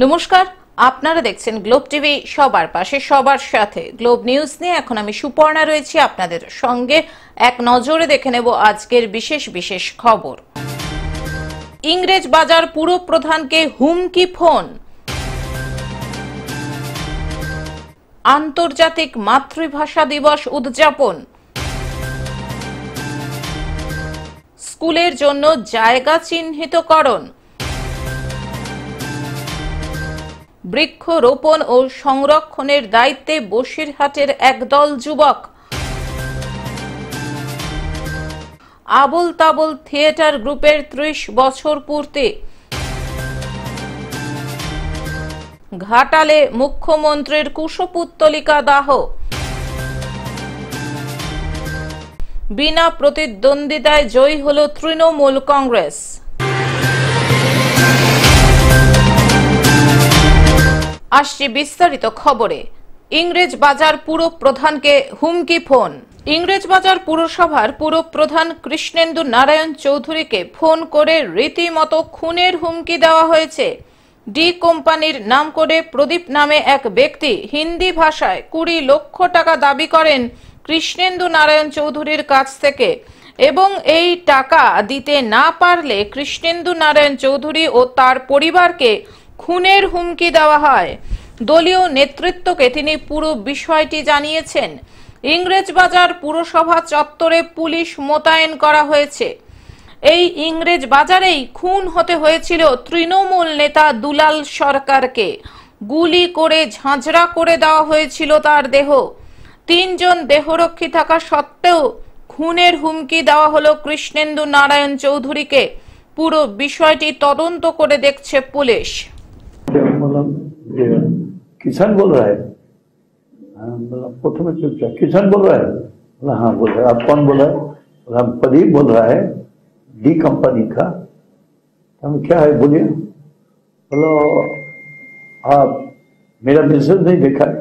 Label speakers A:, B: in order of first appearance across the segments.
A: নমস্কার, আপনারা দেখছেন গ্লোব টিভি, সবার পাশে সবার সাথে। গ্লোব নিউজ নিয়ে এখন আমি সুপর্ণা রয়েছি আপনাদের সঙ্গে। এক নজরে দেখে নেব আজকের বিশেষ বিশেষ খবর। ইংরেজ বাজার পুর প্রধানকে হুমকি ফোন। আন্তর্জাতিক মাতৃভাষা দিবস উদযাপন। স্কুলের জন্য জায়গা চিহ্নিতকরণ। বৃক্ষরোপণ ও সংরক্ষণের দায়িত্বে বসিরহাটের একদল যুবক। আবল তাবল থিয়েটার গ্রুপের 30 বছর পূর্তি। ঘাটালে মুখ্যমন্ত্রীর কুশপুত্তলিকা দাহ। বিনা প্রতিদ্বন্দ্বিতায় জয়ী হল তৃণমূল কংগ্রেস। আসছে বিস্তারিত খবরে। ইংরেজ বাজার পুর প্রধানকে হুমকি ফোন। ইংরেজ বাজার পুরসভার পুর প্রধান কৃষ্ণেন্দু নারায়ণ চৌধুরীকে ফোন করে রীতিমতো খুনের হুমকি দেওয়া হয়েছে। ডি কোম্পানির নাম করে প্রদীপ নামে এক ব্যক্তি হিন্দি ভাষায় 20 লক্ষ টাকা দাবি করেন কৃষ্ণেন্দু নারায়ণ চৌধুরীর কাছ থেকে, এবং এই টাকা দিতে না পারলে কৃষ্ণেন্দু নারায়ণ চৌধুরী ও তার পরিবারকে খুনের হুমকি দেওয়া হয়। দলীয় নেতৃত্বকে তিনি পুরো বিষয়টি জানিয়েছেন। ইংরেজ বাজার পুরসভা চত্বরে পুলিশ মোতায়েন করা হয়েছে। এই ইংরেজ বাজারেই খুন হতে হয়েছিল তৃণমূল নেতা দুলাল সরকারকে। গুলি করে ঝাঁঝরা করে দেওয়া হয়েছিল তার দেহ। 3 জন দেহরক্ষী থাকা সত্ত্বেও খুনের হুমকি দেওয়া হলো কৃষ্ণেন্দু নারায়ণ চৌধুরীকে। পুরো বিষয়টি তদন্ত করে দেখছে পুলিশ।
B: किसान बोल रहा है? प्रथम किसान बोल रहा है? हाँ बोल रहा है। आप कौन बोल रहा है? हम प्रदीप बोल रहा है, डी कंपनी का। हम क्या है बोलिए। बोलो आप मेरा मैसेज नहीं देखा है?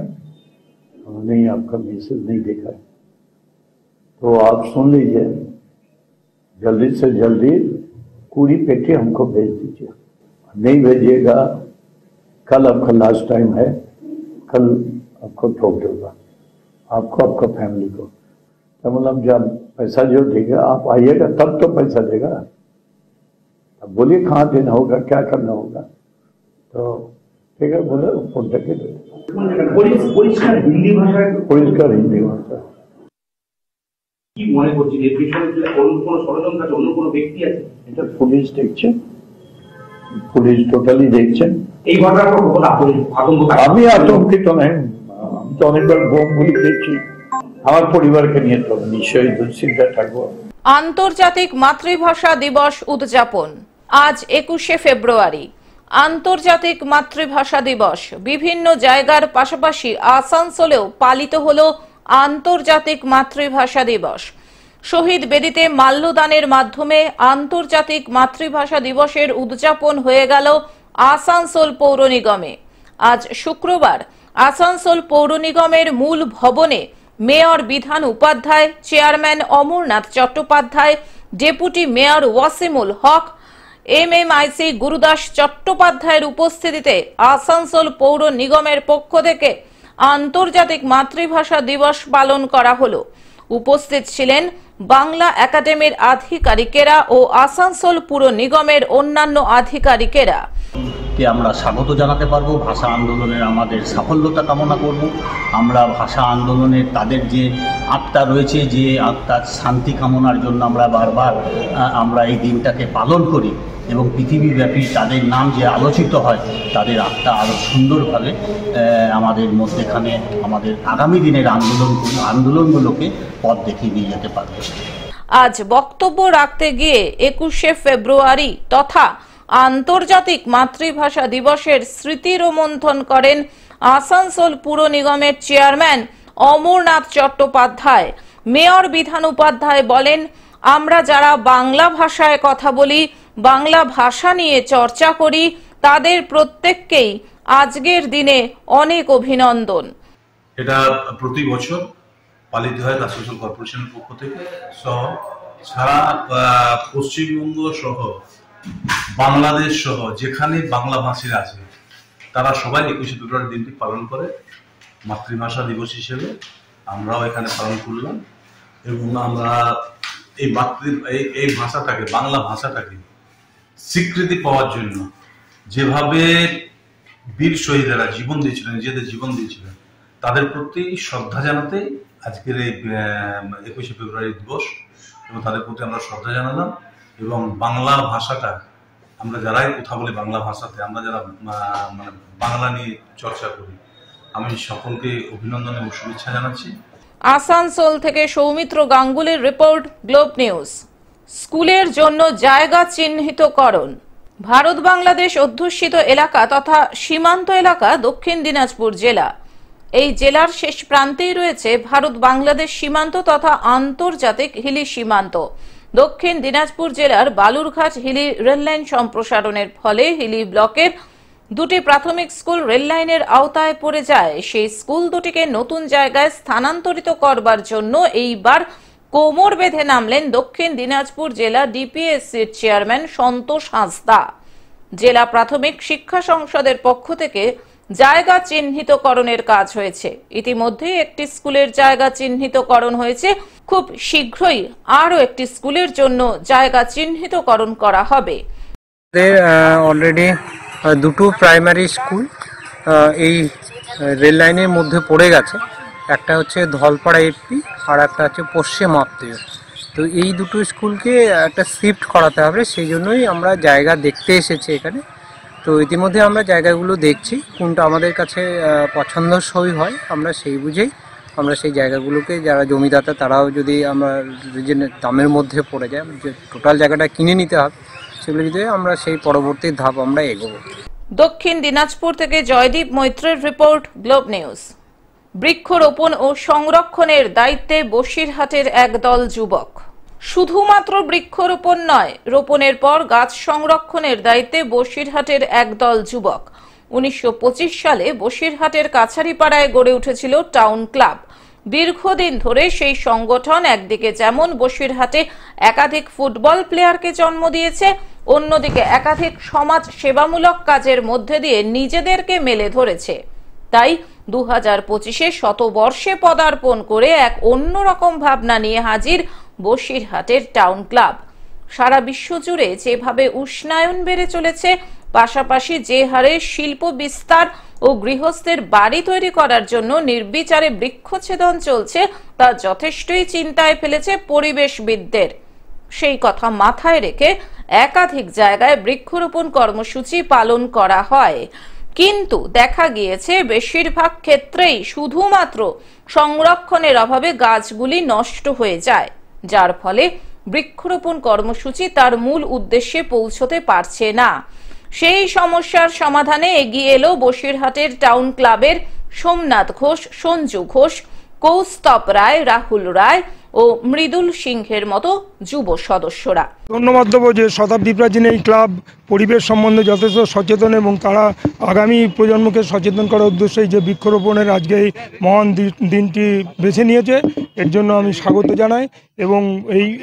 B: नहीं, आपका मैसेज नहीं देखा है तो आप सुन लीजिए, जल्दी से जल्दी पूरी पेटी हमको भेज दीजिए। नहीं भेजिएगा, कल आपका लास्ट टाइम है, कल आपको ठोक दूंगा, आपको, आपका फैमिली को। तो मतलब जब पैसा जो देगा आप आइएगा तब तो पैसा देगा। अब बोलिए कहाँ देना होगा, क्या करना होगा। तो ठीक है, बोले फोन करके दे। पुलिस का हिंदी भाषा पुलिस देखছে, পুলিশ টোটালি দেখছেন। এই ঘটনার পর কত আতঙ্ক? আমি আতঙ্কিত নই, আমি তো অনেকবার বোমগুলি দেখছি। আমার পরিবারকে নিয়ে তো নিশ্চয়ই দুশ্চিন্তা থাকবো।
A: আন্তর্জাতিক মাতৃভাষা দিবস উদযাপন আজ 21শে ফেব্রুয়ারি। আন্তর্জাতিক মাতৃভাষা দিবস বিভিন্ন জায়গার পাশাপাশি আসানসোলেও পালিত হলো আন্তর্জাতিক মাতৃভাষা দিবস। শহীদ বেদিতে মাল্যদানের মাধ্যমে আন্তর্জাতিক মাতৃভাষা দিবসের উদযাপন হয়ে গেল আসানসোল পৌর নিগমে। আজ শুক্রবার আসানসোল পৌর নিগমের মূল ভবনে mayor Bidhan Upadhyay, chairman Amarnath Chattopadhyay, deputy mayor Wasimul Haque, MMIC Gurudas চট্টোপাধ্যায়ের উপস্থিতিতে আসানসোল পৌর নিগমের পক্ষ থেকে আন্তর্জাতিক মাতৃভাষা দিবস পালন করা হলো। উপস্থিত ছিলেন বাংলা একাডেমির আধিকারিকেরা ও আসানসোল পুর নিগমের অন্যান্য আধিকারিকেরা।
C: আমরা স্বাগত জানাতে পারবো। ভাষা আন্দোলনের আমাদের সাফল্যতা কামনা করব। আমরা ভাষা আন্দোলনের তাদের যে আত্মা রয়েছে, যে আত্মার শান্তি কামনার জন্য আমরা বারবার আমরা এই দিনটাকে পালন করি, এবং পৃথিবীব্যাপী তাদের নাম যে আলোচিত হয়, তাদের আত্মা আরও সুন্দরভাবে আমাদের মধ্যেখানে আমাদের আগামী দিনের আন্দোলনগুলোকে পথ দেখিয়ে নিয়ে যেতে পারবে।
A: আজ বক্তব্য রাখতে গিয়ে 21শে ফেব্রুয়ারি তথা আন্তর্জাতিক মাতৃভাষা দিবসের স্মৃতি রোমন্থন করেন আসানসোল পুর নিগমের চেয়ারম্যান অমরনাথ চট্টোপাধ্যায়। মেয়র বিধান উপাধ্যায় বলেন, আমরা যারা বাংলা ভাষায় কথা বলি, বাংলা ভাষা নিয়ে চর্চা করি, তাদের প্রত্যেককেই আজকের দিনে অনেক অভিনন্দন।
D: এটা প্রতি বছর পালিত হয় আসানসোল কর্পোরেশনের পক্ষ থেকে সহ সারা পশ্চিমবঙ্গ সহ বাংলাদেশ সহ যেখানে বাংলা ভাষীরা আছে তারা সবাই 21শে ফেব্রুয়ারি দিনটি পালন করে মাতৃভাষা দিবস হিসেবে। আমরাও এখানে পালন করলাম এবং আমরা এই ভাষাটাকে, বাংলা ভাষাটাকে স্বীকৃতি পাওয়ার জন্য যেভাবে বীর শহীদেরা জীবন দিয়েছিলেন, নিজেদের জীবন দিয়েছিলেন, তাদের প্রতি শ্রদ্ধা জানাতে আজকের এই 21শে ফেব্রুয়ারি দিবস, এবং তাদের প্রতি আমরা শ্রদ্ধা জানালাম। এবং বাংলা ভাষাটা আমরা যারাই কথা বলি বাংলা ভাষাতে, আমরা যারা মানে বাংলা নিয়ে চর্চা করি, আমি সকলকে অভিনন্দন এবং শুভেচ্ছা জানাচ্ছি।
A: আসানসোল থেকে সৌমিত্র গাঙ্গুলির রিপোর্ট, গ্লোব নিউজ। স্কুলের জন্য জায়গা চিহ্নিতকরণ। ভারত বাংলাদেশ অধ্যুষিত এলাকা তথা সীমান্ত এলাকা দক্ষিণ দিনাজপুর জেলা। এই জেলার শেষ প্রান্তেই রয়েছে ভারত বাংলাদেশ সীমান্ত তথা আন্তর্জাতিক হিলি সীমান্ত। দক্ষিণ দিনাজপুর জেলার বালুরঘাট হিলি রেললাইন সম্প্রসারণের ফলে হিলি ব্লকের দুটি প্রাথমিক স্কুল রেললাইনের আওতায় পড়ে যায়। সেই স্কুল দুটিকে নতুন জায়গায় স্থানান্তরিত করবার জন্য এইবার কোমর বেঁধে নামলেন দক্ষিণ দিনাজপুর জেলা ডিপিএসসির চেয়ারম্যান সন্তোষ হাঁসদা। জেলা প্রাথমিক শিক্ষা সংসদের পক্ষ থেকে জায়গা চিহ্নিতকরণের কাজ হয়েছে। ইতিমধ্যেই একটি স্কুলের জায়গা চিহ্নিতকরণ হয়েছে। খুব শীঘ্রই আরও একটি স্কুলের জন্য জায়গা চিহ্নিতকরণ করা হবে।
E: অলরেডি দুটো প্রাইমারি স্কুল এই রেল লাইনের মধ্যে পড়ে গেছে। একটা হচ্ছে ধলপাড়া এপি আর একটা হচ্ছে পশ্চিম আত্মীয়। তো এই দুটো স্কুলকে একটা শিফট করাতে হবে, সেই জন্যই আমরা জায়গা দেখতে এসেছি এখানে। তো ইতিমধ্যে আমরা জায়গাগুলো দেখছি, কোনটা আমাদের কাছে পছন্দসই হয় আমরা সেই বুঝেই আমরা সেই জায়গাগুলোকে, যারা জমিদাতা তারাও যদি আমরা দামের মধ্যে পড়ে যায়, যে টোটাল জায়গাটা কিনে নিতে হবে, সেগুলো যদি আমরা সেই পরবর্তী ধাপ আমরা এগোবো।
A: দক্ষিণ দিনাজপুর থেকে জয়দীপ মৈত্রের রিপোর্ট, গ্লোব নিউজ। বৃক্ষরোপণ ও সংরক্ষণের দায়িত্বে বসিরহাটের একদল যুবক। শুধুমাত্র বৃক্ষরোপণ নয়, রোপণের পর গাছ সংরক্ষণের দায়িত্বে বসিরহাটের একদল যুবক। 1925 সালে বসিরহাটের কাছারিপাড়ায় গড়ে উঠেছিল টাউন ক্লাব। দীর্ঘদিন ধরে সেই সংগঠন একদিকে যেমন বসিরহাটে একাধিক ফুটবল প্লেয়ারকে জন্ম দিয়েছে, অন্যদিকে একাধিক সমাজ সেবামূলক কাজের মধ্যে দিয়ে নিজেদেরকে মেলে ধরেছে। তাই 2025-এ শতবর্ষে পদার্পণ করে এক অন্যরকম ভাবনা নিয়ে হাজির বসিরহাটের টাউন ক্লাব। সারা বিশ্ব জুড়ে যেভাবে উষ্ণায়ন বেড়ে চলেছে, পাশাপাশি যে হারে শিল্প বিস্তার ও গৃহস্থের বাড়ি তৈরি করার জন্য নির্বিচারে বৃক্ষছেদন চলছে, তা যথেষ্টই চিন্তায় ফেলেছে পরিবেশবিদদের। সেই কথা মাথায় রেখে একাধিক জায়গায় বৃক্ষরোপণ কর্মসূচি পালন করা হয়। কিন্তু দেখা গিয়েছে বেশিরভাগ ক্ষেত্রেই শুধুমাত্র সংরক্ষণের অভাবে গাছগুলি নষ্ট হয়ে যায়, যার ফলে বৃক্ষরোপণ কর্মসূচি তার মূল উদ্দেশ্যে পৌঁছতে পারছে না। সেই সমস্যার সমাধানে এগিয়ে এলো বসিরহাটের টাউন ক্লাবের সোমনাথ ঘোষ, সঞ্জু ঘোষ, কৌস্তব রায়, রাহুল রায় ও মৃদুল সিংহের মতো যুব সদস্যরা।
F: ধন্যবাদ দেবো যে শতাব্দী প্রাচীন এই ক্লাব পরিবেশ সম্বন্ধে যথেষ্ট সচেতন এবং তারা আগামী প্রজন্মকে সচেতন করার উদ্দেশ্যে যে বৃক্ষরোপণের আজকে এই মহান দিনটি বেছে নিয়েছে, এর জন্য আমি স্বাগত জানাই। এবং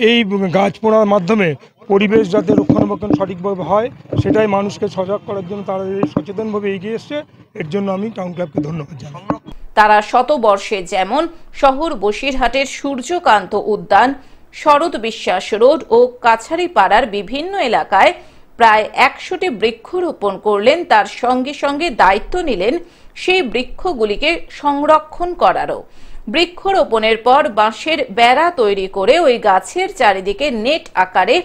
F: এই গাছ পোড়ার মাধ্যমে পরিবেশ যাতে রক্ষণাবেক্ষণ সঠিকভাবে হয়, সেটাই মানুষকে সজাগ করার জন্য তারা এই সচেতনভাবে এগিয়ে এসছে। এর জন্য আমি টাউন ক্লাবকে ধন্যবাদ জানাই।
A: তারা শতবর্ষে যেমন শহর বসিরহাটের সূর্যকান্ত উদ্যান, শরৎ বিশ্বাস রোড ও কাছারিপাড়ার বিভিন্ন এলাকায় প্রায় 100টি বৃক্ষরোপণ করলেন, তার সঙ্গে সঙ্গে দায়িত্ব নিলেন সেই বৃক্ষগুলিকে সংরক্ষণ করারও। বৃক্ষরোপণের পর বাঁশের বেড়া তৈরি করে ওই গাছের চারিদিকে নেট আকারে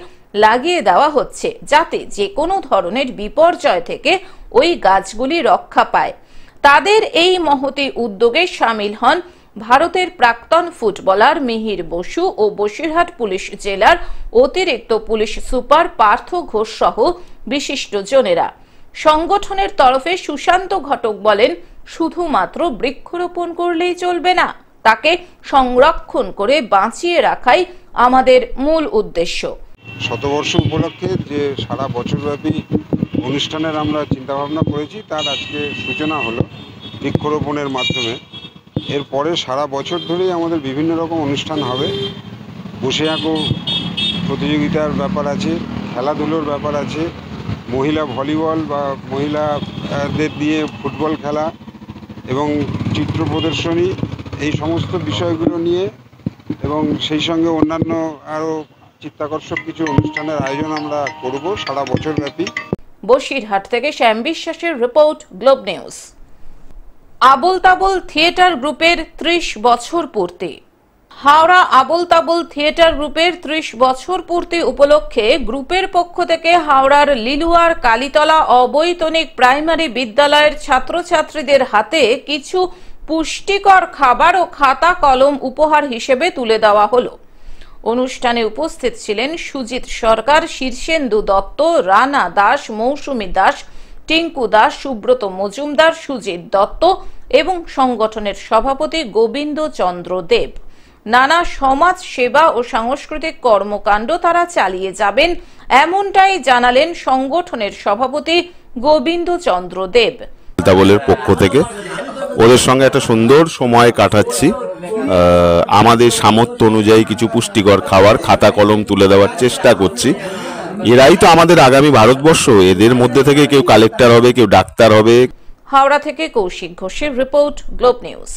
A: লাগিয়ে দেওয়া হচ্ছে, যাতে যে কোনো ধরনের বিপর্যয় থেকে ওই গাছগুলি রক্ষা পায়। তাদের এই মহতি উদ্যোগে সামিল হন ভারতের প্রাক্তন ফুটবলার মিহির বসু ও বসিরহাট পুলিশ জেলার অতিরিক্ত পুলিশ সুপার পার্থ ঘোষ সহ বিশিষ্টজনেরা। সংগঠনের তরফে সুশান্ত ঘটক বলেন, শুধুমাত্র বৃক্ষরোপণ করলেই চলবে না, তাকে সংরক্ষণ করে বাঁচিয়ে রাখাই আমাদের মূল উদ্দেশ্য।
G: শতবর্ষ উপলক্ষে যে সারা বছরব্যাপী অনুষ্ঠানের আমরা চিন্তাভাবনা করেছি, তার আজকে সূচনা হলো বৃক্ষরোপণের মাধ্যমে। এরপরে সারা বছর ধরেই আমাদের বিভিন্ন রকম অনুষ্ঠান হবে। বসে আঁকো প্রতিযোগিতার ব্যাপার আছে, খেলাধুলোর ব্যাপার আছে, মহিলা ভলিবল বা মহিলাদের দিয়ে ফুটবল খেলা এবং চিত্র প্রদর্শনী, এই সমস্ত বিষয়গুলো নিয়ে এবং সেই সঙ্গে অন্যান্য আরও চিত্তাকর্ষক কিছু অনুষ্ঠানের আয়োজন আমরা করব সারা বছর ব্যাপী।
A: বসিরহাট থেকে শ্যাম বিশ্বাসের রিপোর্ট, গ্লোব নিউজ। আবল তাবল থিয়েটার গ্রুপের 30 বছর পূর্তি। হাওড়া আবল তাবল থিয়েটার গ্রুপের 30 বছর পূর্তি উপলক্ষে গ্রুপের পক্ষ থেকে হাওড়ার লিলুয়ার কালীতলা অবৈতনিক প্রাইমারি বিদ্যালয়ের ছাত্রছাত্রীদের হাতে কিছু পুষ্টিকর খাবার ও খাতা কলম উপহার হিসেবে তুলে দেওয়া হলো। অনুষ্ঠানে উপস্থিত ছিলেন সুজিত সরকার, শীর্ষেন্দু দত্ত, রানা দাস, মৌসুমী দাস, টিঙ্কু দাস, সুব্রত মজুমদার, সুজিত দত্ত এবং সংগঠনের সভাপতি গোবিন্দ চন্দ্র দেব। নানা সমাজ সেবা ও সাংস্কৃতিক কর্মকাণ্ড তারা চালিয়ে যাবেন, এমনটাই জানালেন সংগঠনের সভাপতি গোবিন্দ চন্দ্র দেব।
H: তাবলের পক্ষ থেকে ওদের সঙ্গে একটা সুন্দর সময় কাটাচ্ছি। আমাদের সামর্থ্য অনুযায়ী কিছু পুষ্টিকর খাবার, খাতা কলম তুলে দেওয়ার চেষ্টা করছি। এরাই তো আমাদের আগামী ভারতবর্ষ, এদের মধ্যে থেকে কেউ কালেক্টর হবে, কেউ ডাক্তার হবে।
A: হাওড়া থেকে কৌশিক ঘোষের রিপোর্ট, গ্লোব নিউজ।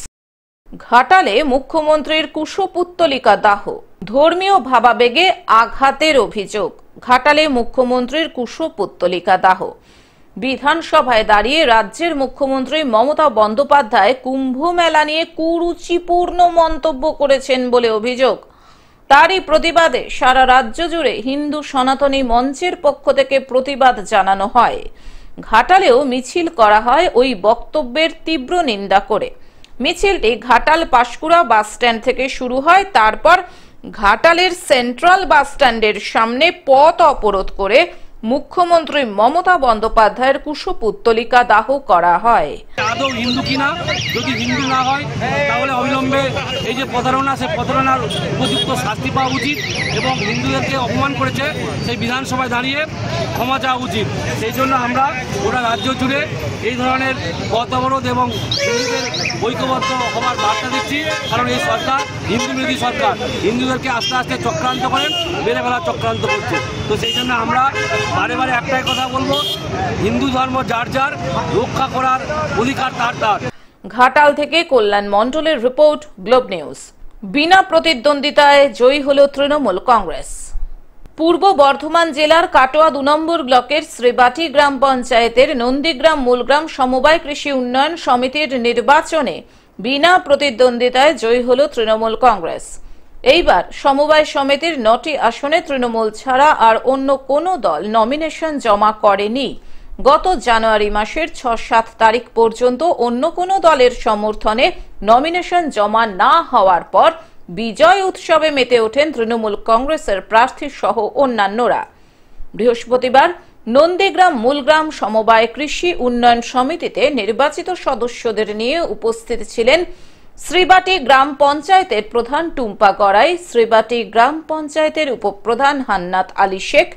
A: ঘাটালে মুখ্যমন্ত্রীর কুশপুত্তলিকা দাহ, ধর্মীয় ভাবাবেগে আঘাতের অভিযোগ। ঘাটালে মুখ্যমন্ত্রীর কুশপুত্তলিকা দাহ। বিধানসভায় দাঁড়িয়ে রাজ্যের মুখ্যমন্ত্রী মমতা বন্দ্যোপাধ্যায় কুম্ভ মেলা নিয়ে কুরুচিপূর্ণ মন্তব্য করেছেন বলে অভিযোগ। তারই প্রতিবাদে সারা রাজ্য জুড়ে হিন্দু সনাতনী মঞ্চের পক্ষ থেকে প্রতিবাদ জানানো হয়। ঘাটালেও মিছিল করা হয় ওই বক্তব্যের তীব্র নিন্দা করে। মিছিলটি ঘাটাল পাঁশকুড়া বাস স্ট্যান্ড থেকে শুরু হয়, তারপর ঘাটালের সেন্ট্রাল বাস স্ট্যান্ডের সামনে পথ অবরোধ করে মুখ্যমন্ত্রী মমতা বন্দ্যোপাধ্যায়ের কুশপুত্তলিকা দাহ করা হয়।
I: আদৌ হিন্দু কিনা, যদি হিন্দু না হয় তাহলে অবিলম্বে এই যে প্রতারণা, সেই প্রতারণার উপযুক্ত শাস্তি পাওয়া উচিত এবং হিন্দুদেরকে অপমান করেছে সেই বিধানসভায় দাঁড়িয়ে ক্ষমা চাওয়া উচিত। সেই জন্য আমরা গোটা রাজ্য জুড়ে এই ধরনের পথ অবরোধ এবং হিন্দুদের ঐক্যবদ্ধ হওয়ার বার্তা দিচ্ছি। কারণ এই সরকার হিন্দু বিরোধী সরকার, হিন্দুদেরকে আস্তে আস্তে চক্রান্ত করেন, মেরে ফেলার চক্রান্ত করছে। তো সেই জন্য আমরা বারে বারে একটাই কথা বলবো, হিন্দু ধর্ম যার যার, রক্ষা করার অধিকার তার তার।
A: ঘাটাল থেকে কল্যাণ মণ্ডলের রিপোর্ট, গ্লোব নিউজ। বিনা প্রতিদ্বন্দ্বিতায় জয়ী হল তৃণমূল কংগ্রেস। পূর্ব বর্ধমান জেলার কাটোয়া 2 নম্বর ব্লকের শ্রীবাটি গ্রাম পঞ্চায়েতের নন্দীগ্রাম মূলগ্রাম সমবায় কৃষি উন্নয়ন সমিতির নির্বাচনে বিনা প্রতিদ্বন্দ্বিতায় জয়ী হল তৃণমূল কংগ্রেস। এইবার সমবায় সমিতির 9টি আসনে তৃণমূল ছাড়া আর অন্য কোনো দল নমিনেশন জমা করেনি। গত জানুয়ারি মাসের 6-7 তারিখ পর্যন্ত অন্য কোনো দলের সমর্থনে নমিনেশন জমা না হওয়ার পর বিজয় উৎসবে মেতে ওঠেন তৃণমূল কংগ্রেসের প্রার্থী সহ অন্যান্যরা। বৃহস্পতিবার নন্দীগ্রাম মূলগ্রাম সমবায় কৃষি উন্নয়ন সমিতিতে নির্বাচিত সদস্যদের নিয়ে উপস্থিত ছিলেন শ্রীবাটি গ্রাম পঞ্চায়েতের প্রধান টুম্পা গড়াই, শ্রীবাটি গ্রাম পঞ্চায়েতের উপপ্রধান হান্নাত আলী শেখ,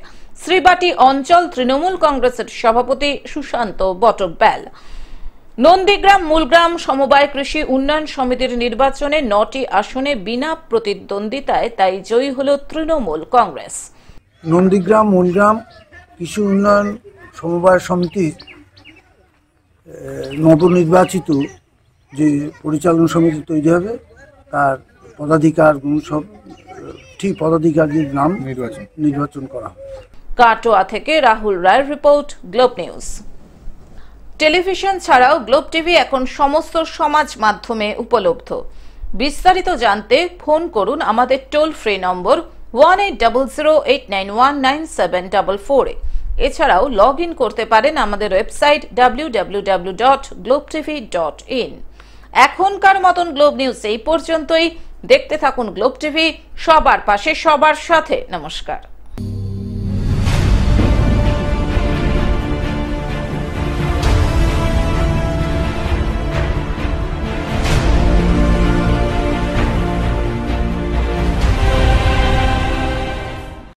A: শ্রীবাটি অঞ্চল তৃণমূল কংগ্রেসের সভাপতি সুশান্ত বটব্যাল। নন্দীগ্রাম মূলগ্রাম সমবায় কৃষি উন্নয়ন সমিতির নির্বাচনে 9টি আসনে বিনা প্রতিদ্বন্দ্বিতায় তাই জয়ী হল তৃণমূল কংগ্রেস।
J: নন্দীগ্রাম মূলগ্রাম কৃষি উন্নয়ন সমবায় সমিতির নবনির্বাচিত যে পরিচালনা সমিতি তৈরি হবে তার পদাধিকার সব ঠিক পদাধিকারীর নাম নির্বাচন করা হবে।
A: কাটোয়া থেকে রাহুল রায়ের রিপোর্ট, গ্লোব নিউজ। টেলিভিশন ছাড়াও গ্লোব টিভি এখন সমস্ত সমাজ মাধ্যমে উপলব্ধ। বিস্তারিত জানতে ফোন করুন আমাদের টোল ফ্রি নম্বর 180089199744 এ। এছাড়াও লগ ইন করতে পারেন আমাদের ওয়েবসাইট www.globetv.in। এখনকার মতন গ্লোব নিউজ এই পর্যন্তই। দেখতে থাকুন গ্লোব টিভি, সবার পাশে সবার সাথে। নমস্কার।